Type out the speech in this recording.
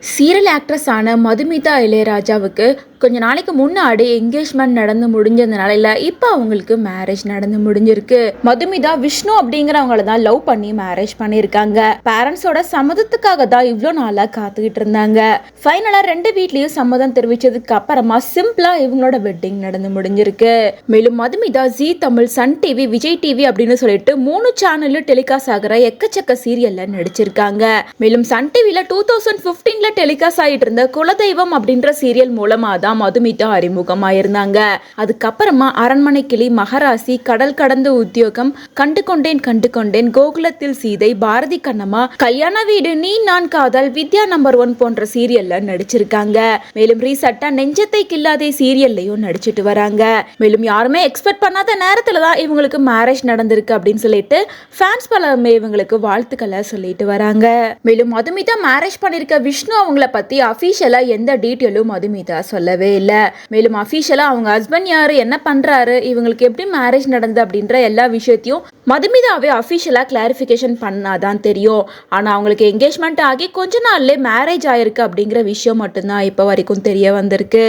Serial ஆக்ட்ரஸான Madhumitha இளையராஜாவுக்கு கொஞ்ச நாளைக்கு முன்னாடி என்கேஜ்மெண்ட் நடந்து முடிஞ்சதுனால இல்லை இப்போ அவங்களுக்கு மேரேஜ் நடந்து முடிஞ்சிருக்கு. மதுமிதா விஷ்ணு அப்படிங்கிறவங்கள தான் லவ் பண்ணி மேரேஜ் பண்ணியிருக்காங்க. பேரண்ட்ஸோட சம்மதத்துக்காக தான் இவ்வளோ நாளாக காத்துக்கிட்டு இருந்தாங்க. ஃபைனலாக ரெண்டு வீட்லேயும் சம்மதம் தெரிவிச்சதுக்கு அப்புறமா சிம்பிளா இவங்களோட வெட்டிங் நடந்து முடிஞ்சிருக்கு. மேலும் Madhumitha Zee Tamil, Sun TV, Vijay TV அப்படின்னு சொல்லிட்டு 3 சேனல்ல டெலிகாஸ்ட் ஆகிற எக்கச்சக்க சீரியல்ல நடிச்சிருக்காங்க. மேலும் சன் டிவில 2015ல டெலிகாஸ்ட் ஆகிட்டு இருந்த குலதெய்வம் அப்படின்ற சீரியல் மூலமா தான் மதுமிதா அறிமுகமாயிருந்தாங்க. அதுக்கப்புறமா அரண்மனை கிளி, மகராசி, கடல் கடந்த உத்தியோகம், கண்டு கொண்டேன், கோகுலத்தில் சீதை, பாரதி கண்ணம்மா, கல்யாண வீடு, நீ நான் காதல், வித்யா நம்பர் 1 போன்ற சீரியல்ல நடிச்சிருக்காங்க. மேலும் ரீசெண்டா நெஞ்சத்தை கில்லாதே சீரியல்லையும் நடிச்சிட்டு வராங்க. மேலும் யாருமே எக்ஸ்பெக்ட் பண்ணாத நேரத்துல தான் இவங்களுக்கு மேரேஜ் நடந்திருக்கு அப்படின்னு சொல்லிட்டு ஃபேன்ஸ் பலருமே இவங்களுக்கு வாழ்த்துக்களை சொல்லிட்டு வராங்க. மேலும் மதுமிதா மேரேஜ் பண்ணிருக்க விஷ்ணு அவங்கள பத்தி அபிஷியலா எந்த டீட்டெயிலும் மதுமிதா சொல்லவே இல்லை. மேலும் அபிஷியலா அவங்க ஹஸ்பண்ட் யாரு, என்ன பண்றாரு, இவங்களுக்கு எப்படி மேரேஜ் நடந்தது அப்படின்ற எல்லா விஷயத்தையும் மதுமிதாவே அபிஷியலா கிளாரிபிகேஷன் பண்ணாதான் தெரியும். ஆனா அவங்களுக்கு என்கேஜ்மெண்ட் ஆகி கொஞ்ச நாள்ல மேரேஜ் ஆயிருக்கு அப்படிங்கிற விஷயம் மட்டும்தான் இப்ப வரைக்கும் தெரிய வந்திருக்கு.